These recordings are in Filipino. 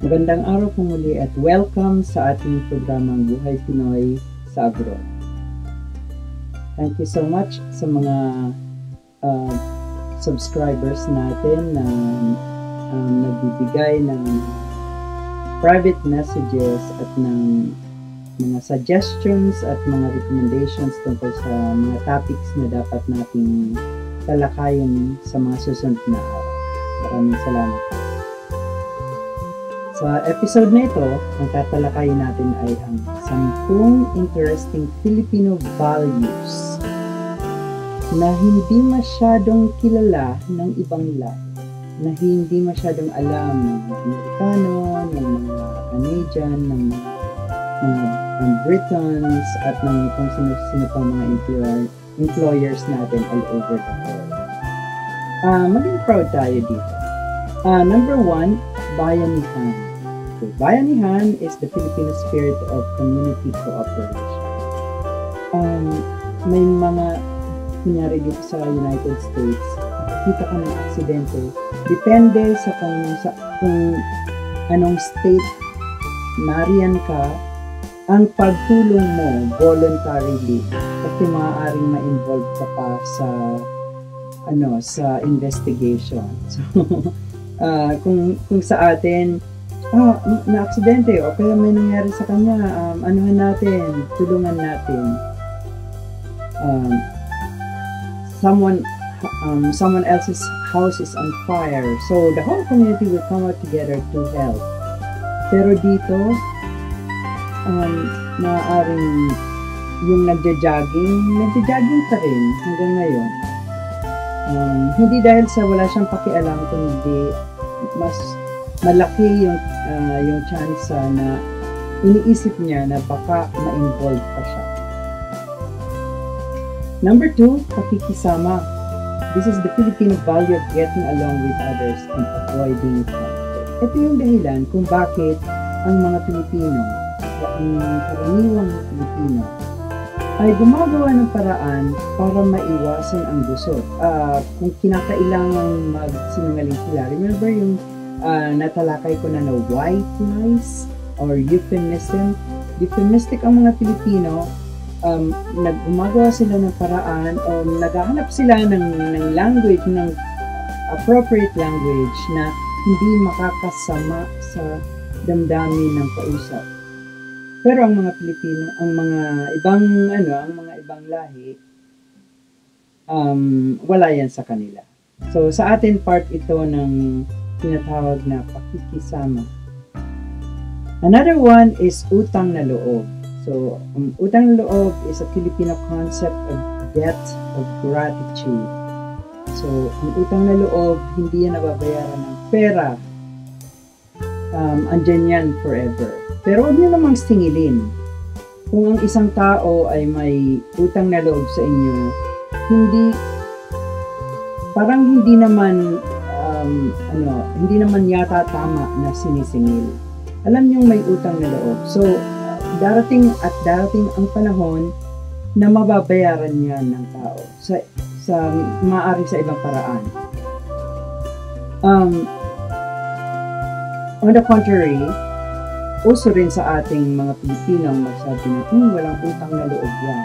Magandang araw po muli at welcome sa ating programang Buhay Pinoy sa Abroad. Thank you so much sa mga subscribers natin na nagbibigay ng private messages at ng mga suggestions at mga recommendations tungkol sa mga topics na dapat nating talakayin sa mga susunod na araw. Maraming salamat. Sa episode na ito, ang tatalakayin natin ay ang 10 interesting Filipino values na hindi masyadong kilala ng ibang lahi, na hindi masyadong alam ng mga Amerikano, ng mga Canadian, ng mga Britons, at ng kung sino-sino pang mga employers natin all over the world. Maging proud tayo dito. Number 1, bayanihan. So, bayanihan is the Filipino spirit of community cooperation. May mga, kunyari dito sa United States, nakikita ka ng aksidente, depende sa kung anong state nariyan ka, ang pagtulong mo voluntarily, kasi maaaring ma-involve ka pa sa investigation. So, kung sa atin, na-aksidente o kaya may nangyari sa kanya, anuhan natin, tulungan natin. Someone else's house is on fire, so the whole community will come out together to help. Pero dito, maaaring yung nagja-jogging pa rin hanggang ngayon. Hindi dahil sa wala siyang pakialam, kundi mas malaki yung chance na iniisip niya na baka ma-involve pa siya. Number 2, pakikisama. This is the Filipino value of getting along with others and avoiding conflict. Ito yung dahilan kung bakit ang mga Pilipino, ang karaniwang Pilipino, ay gumagawa ng paraan para maiwasan ang gusot. Kung kinakailangan magsinungaling sila, remember yung natalakay ko na white lies or euphemism. Euphemistic ang mga Pilipino, gumagawa sila ng paraan o naghahanap sila ng language, ng appropriate language na hindi makakasama sa damdamin ng kausap. Pero ang mga Pilipino, ang mga ibang lahi, wala yan sa kanila. So sa atin, part ito ng tinatawag na pakikisama. Another one is utang na loob. So, utang na loob is a Filipino concept of debt of gratitude. So, ang utang na loob, hindi yan nababayaran ng pera. Andyan yan forever. Pero huwag nyo namang singilin. Kung ang isang tao ay may utang na loob sa inyo, hindi naman yata tama na sinisingil. Alam niyong may utang na loob. So, darating ang panahon na mababayaran niya ng tao maaari sa ibang paraan. On the contrary, uso rin sa ating mga Pilipino magsabi na walang utang na loob yan.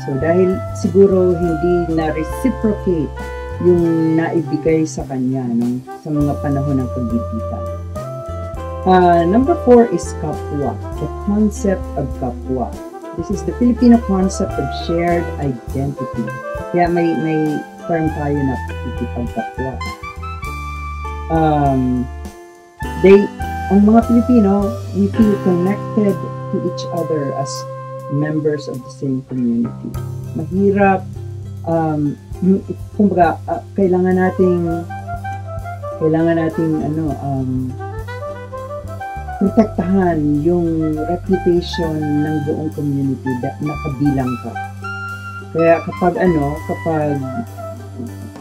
So, dahil siguro hindi na-reciprocate yung naibigay sa kanya sa mga panahon ng kagipitan. Number 4 is kapwa, the concept of kapwa. This is the Filipino concept of shared identity. Kaya may term tayo na pakikipagkapwa. Ang mga Pilipino, we feel connected to each other as members of the same community. Mahirap, kumbaga, kailangan nating protektahan yung reputation ng buong community na kabilang ka. Kaya kapag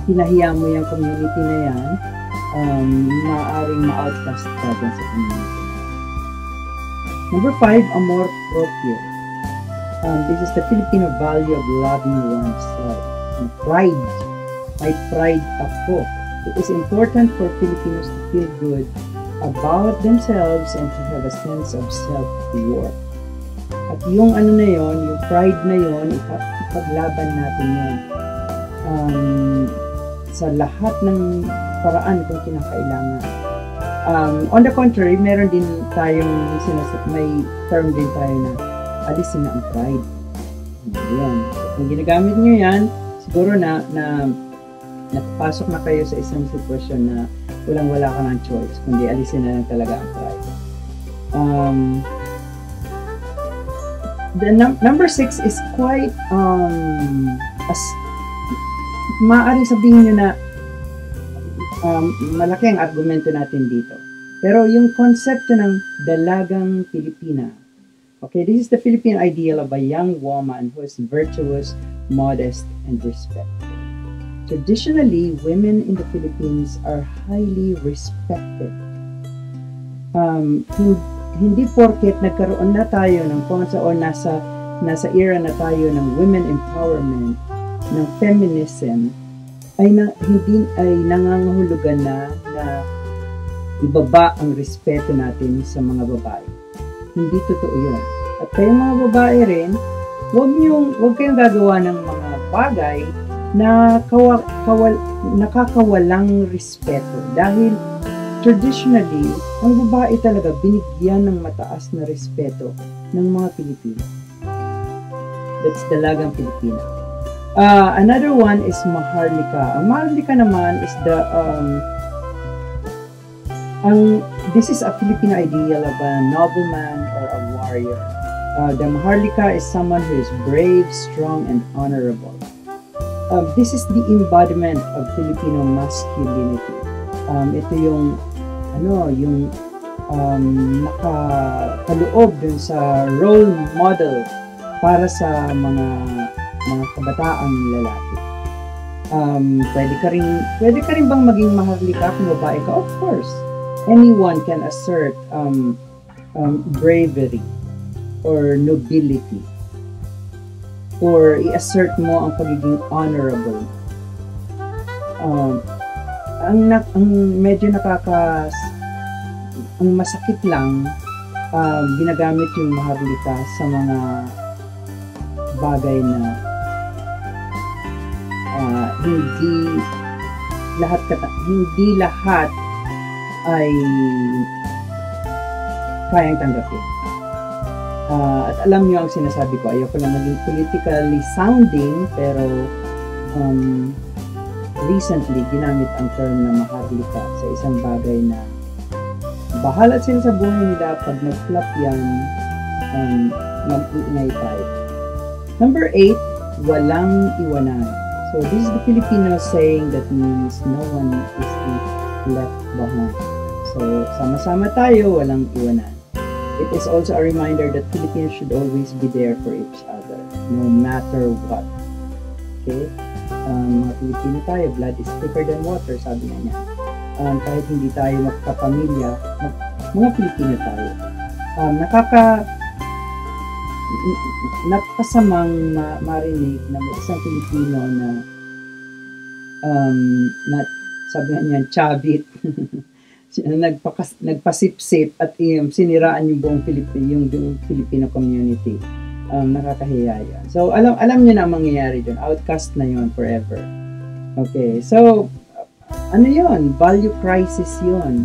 pinahiya mo yung community na yan, maaaring ma-outcast ka dyan sa community. Number 5, amor proprio. This is the Filipino value of loving oneself. Pride. May pride ako. It is important for Filipinos to feel good about themselves and to have a sense of self-worth. At yung ano na yon, yung pride na yon, ipaglaban natin yon sa lahat ng paraan kung kinakailangan. On the contrary, meron din tayong may term din tayo na alisin na ang pride. Yan. So, kung ginagamit nyo yan, siguro na nakapasok na kayo sa isang sitwasyon na wala ka ng choice, kundi alisin na lang talaga ang pride. The number 6 is quite as maaaring sabihin nyo na malaki ang argumento natin dito. Pero yung konsepto ng dalagang Pilipina, okay, this is the Philippine ideal of a young woman who is virtuous, modest, and respectful. Traditionally, women in the Philippines are highly respected. Hindi porket nagkaroon na tayo ng o nasa era na tayo ng women empowerment, ng feminism, hindi nangangahulugan na ibaba ang respeto natin sa mga babae. Hindi totoo yun. At kayong mga babae rin, huwag kayong gagawa ng mga bagay na nakakawalang respeto. Dahil traditionally, ang babae talaga binigyan ng mataas na respeto ng mga Pilipino. That's dalagang Pilipina. Another one is Maharlika. Ang Maharlika naman is this is a Filipino ideal of a nobleman or a warrior. The Maharlika is someone who is brave, strong, and honorable. This is the embodiment of Filipino masculinity. Ito yung nakakaloob dun sa role model para sa mga kabataang lalaki. Pwede ka rin bang maging Maharlika kung babae ka? Of course. Anyone can assert bravery or nobility, or i-assert mo ang pagiging honorable. Ang medyo ang masakit lang, ginagamit yung Maharlika sa mga bagay na hindi lahat ay kayang tanggapin. At alam nyo ang sinasabi ko, ayoko lang maging politically sounding, pero recently ginamit ang term na Maharlika sa isang bagay na bahala sila sa buhay nila. Pag nag-flop yan, mag-iingay tayo. Number 8, walang iwanan. So this is the Filipino saying that means no one is left behind. So sama-sama tayo, walang iwanan. It is also a reminder that Filipinos should always be there for each other, no matter what. Okay? Mga Pilipino tayo, blood is thicker than water, sabi na niya. Kahit hindi tayo magkapamilya, mga Pilipino tayo. Napakasamang marinig na may isang Pilipino na sabi na niya, chabit. Nagpasipsip at siniraan yung buong Filipino community. Nakakahiya yan. So, alam niyo na ang mangyayari dun. Outcast na yun forever. Okay, so, ano yun? Value crisis yun.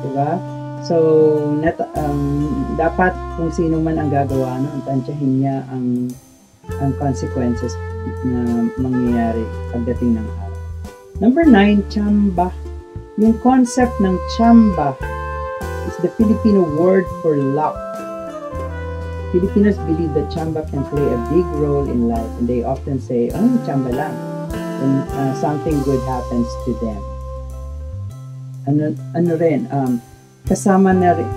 Diba? So, dapat kung sino man ang gagawa, tansyahin niya ang consequences na mangyayari pagdating ng araw. Number 9, chamba. Yung concept ng chamba is the Filipino word for luck. Filipinos believe that chamba can play a big role in life, and they often say, chamba lang, when something good happens to them. Kasama na rin,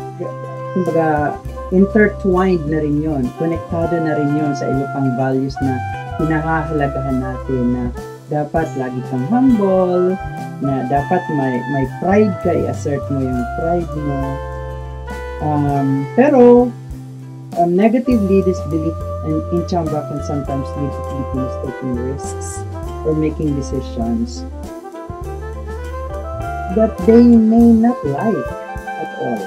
kumbaga, intertwined na rin yun, konektado na rin yun sa iba pang values na hinahahalagahan natin, na dapat lagi kang humble, na dapat may pride ka, i-assert mo yung pride mo. Pero negatively, this belief in chamba can sometimes lead to Filipinos taking risks or making decisions that they may not like at all.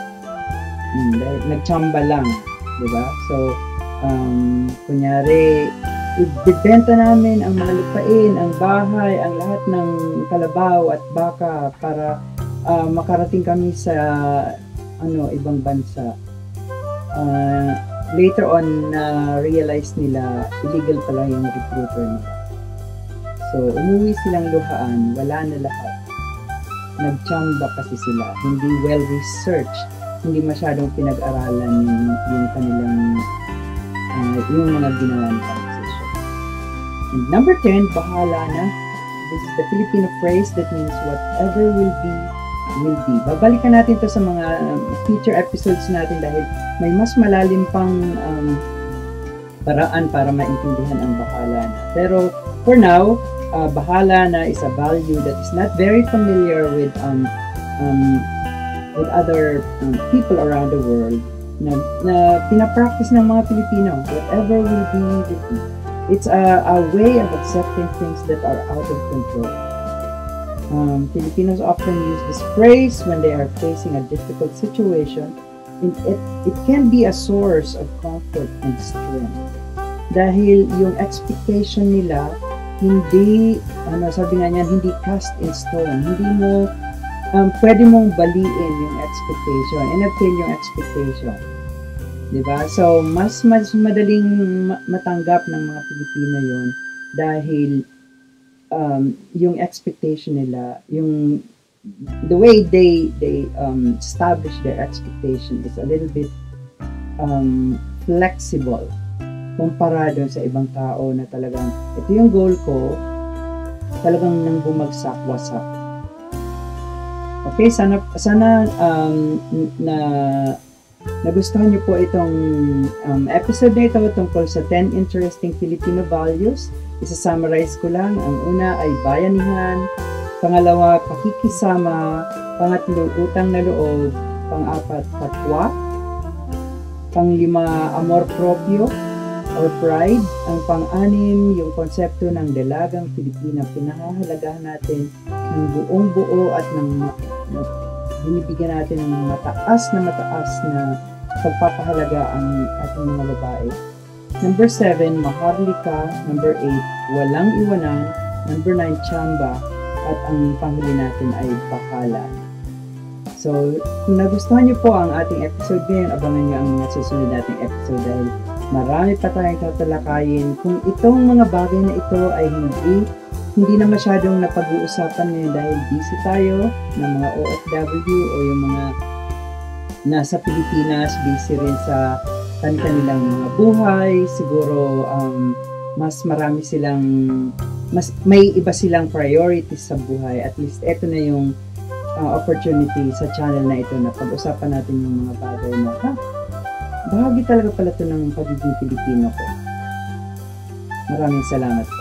Dahil nagtsamba lang, di ba? So, kunyari, ibibenta namin ang mga lupain, ang bahay, ang lahat ng kalabaw at baka para makarating kami sa ibang bansa. Later on, realize nila illegal pala yung recruiter nila. So, umuwi silang luhaan, wala na lahat. Nagtsamba kasi sila, hindi well-researched, hindi masyadong pinag-aralan yung kanilang, yung mga ginawa ng transition. And number 10, bahala na. This is the Filipino phrase that means whatever will be, will be. Babalikan natin to sa mga future episodes natin dahil may mas malalim pang paraan para maintindihan ang bahala na. Pero for now, bahala na is a value that is not very familiar with other people around the world na pinapractice ng mga Pilipino. Whatever will be, will be. It's a way of accepting things that are out of control. Filipinos often use this phrase when they are facing a difficult situation. It can be a source of comfort and strength. Dahil yung expectation nila, hindi, sabi nga niyan, hindi cast in stone. Hindi mo, pwede mong baliin yung expectation, and-appeal yung expectation. Diba? So, mas madaling matanggap ng mga Pilipino yun dahil yung expectation nila, the way they establish their expectation is a little bit flexible kumpara doon sa ibang tao na talagang ito yung goal ko, talagang nang bumagsak-wasak. Okay, sana nagustuhan niyo po itong episode na ito tungkol sa 10 interesting Filipino values. Isa-summarize ko lang. Ang una ay bayanihan, pangalawa, pakikisama, pangatlo, utang na loob, pang-apat, katwa, pang-lima, amor proprio or pride, ang pang-anim, yung konsepto ng dalagang Pilipina, pinahahalagahan natin ng buong buo at binibigyan natin ng mataas na pagpapahalaga ang ating mga babae. Number 7, maharlika. Number 8, walang iwanan. Number 9, tsamba. At ang panghuli natin ay bahala. So, kung nagustuhan niyo po ang ating episode ngayon, abangan niyo ang mga susunod nating episode dahil marami pa tayong tatalakayin. Kung itong mga bagay na ito ay hindi na masyadong napag-uusapan ngayon dahil busy tayo ng mga OFW o yung mga nasa Pilipinas, busy rin sa kanilang mga buhay. Siguro mas marami silang, may iba silang priorities sa buhay. At least ito na yung opportunity sa channel na ito na pag-usapan natin yung mga bagay na bahagi talaga pala ito ng pagiging Pilipino ko. Maraming salamat po.